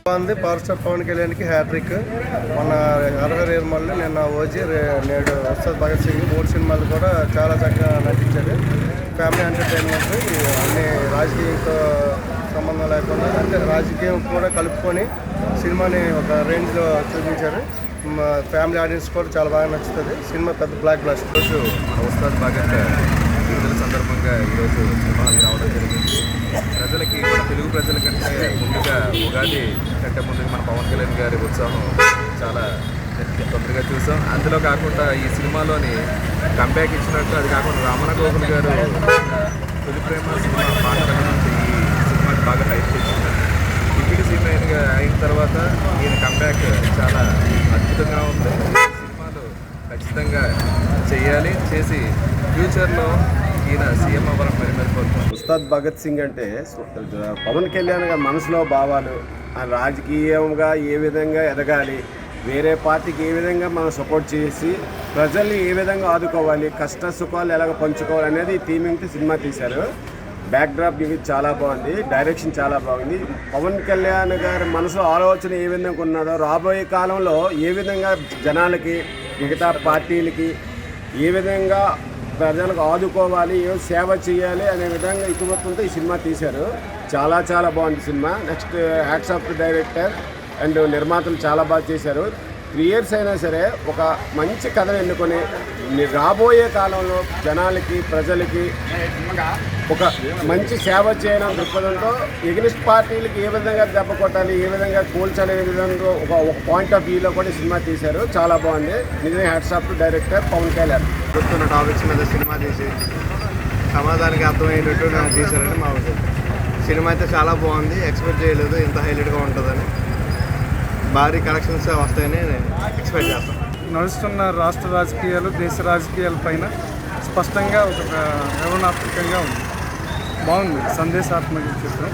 బాగుంది. Power star Pawan కళ్యాణ్కి hat trick. మన హరహర నిర్మల్, నిన్న ఓజీ, నేడు ఉస్తాద్ భగత్ సింగ్ 3 సినిమాలు కూడా చాలా చక్కగా నటించారు. ఫ్యామిలీ ఎంటర్టైన్మెంట్, అన్ని రాజకీయంతో సంబంధం లేకుండా అంటే రాజకీయం కూడా కలుపుకొని సినిమాని ఒక రేంజ్లో చూపించారు. ఫ్యామిలీ ఆడియన్స్ కూడా చాలా బాగా నచ్చుతుంది. సినిమా పెద్ద బ్లాక్ బ్లాస్టర్. ఈరోజు మన ఉస్తాద్ భగత్ విడుదల సందర్భంగా ఈరోజు సినిమాకి రావడం జరిగింది. ప్రజలకి, మన తెలుగు ప్రజల కంటే ముందుగా ఉగాది కంటే ముందుగా మన పవన్ కళ్యాణ్ గారి ఉత్సాహం చాలా తొందరగా చూసాం. అందులో కాకుండా ఈ సినిమాలోని కంబ్యాక్ ఇచ్చినట్టు, అది కాకుండా రమణ గోకుల్ గారు తొలి ప్రేమ సినిమా పాటల నుంచి ఈ సినిమాకి బాగా హైప్ చేసింది. డిప్యూటీ సీఎం అయిన తర్వాత ఈయన కంబ్యాక్ చాలా అద్భుతంగా ఉంది. సినిమాలు ఖచ్చితంగా చేయాలి, చేసి ఫ్యూచర్లో ఈయన సీఎం అవ్వాలని మరి కోరుకుంటున్నాను. ఉస్తాద్ భగత్ సింగ్ అంటే పవన్ కళ్యాణ్ గారి మనసులో భావాలు, రాజకీయంగా ఏ విధంగా ఎదగాలి, వేరే పార్టీకి ఏ విధంగా మనం సపోర్ట్ చేసి ప్రజల్ని ఏ విధంగా ఆదుకోవాలి, కష్ట సుఖాలు ఎలాగ పంచుకోవాలి అనేది థీమింగ్తో సినిమా తీశారు. బ్యాక్డ్రాప్ ఇవి చాలా బాగుంది, డైరెక్షన్ చాలా బాగుంది. పవన్ కళ్యాణ్ గారి మనసులో ఆలోచన ఏ విధంగా ఉన్నదో, రాబోయే కాలంలో ఏ విధంగా జనాలకి, మిగతా పార్టీలకి ఏ విధంగా ప్రజలకు ఆదుకోవాలి, ఏ సేవ చేయాలి అనే విధంగా ఇటువత్తులతో ఈ సినిమా తీశారు. చాలా చాలా బాగుంది cinema. Next hats off the director and నిర్మాతలు చాలా బాగా చేశారు. 3 years అయినా సరే ఒక మంచి కథను ఎన్నుకొని రాబోయే కాలంలో జనాలకి, ప్రజలకి ఒక మంచి సేవ చేయడం దృక్పథంతో ఎగ్నిస్ట్ పార్టీలకి ఏ విధంగా దెబ్బ కొట్టాలి, ఏ విధంగా కూల్చాలి అనే విధంగా ఒక పాయింట్ ఆఫ్ వ్యూలో కూడా సినిమా తీశారు. చాలా బాగుంది. నిజమే hats off to director Pawan Kalyan. గుర్తున్న టాపిక్స్ మీద సినిమా తీసి సమాజానికి అర్థమయ్యేటట్టు తీశారని మా ఉద్దేశం. సినిమా అయితే చాలా బాగుంది. ఎక్స్పెక్ట్ చేయలేదు ఇంత హైలైట్గా ఉంటుందని. భారీ కలెక్షన్స్ వస్తాయని ఎక్స్పెక్ట్ చేస్తాం. నడుస్తున్న రాష్ట్ర రాజకీయాలు, దేశ రాజకీయాల పైన స్పష్టంగా ఒక వివరణాత్మకంగా ఉంది. బాగుంది. సందేశాత్మక చిత్రం.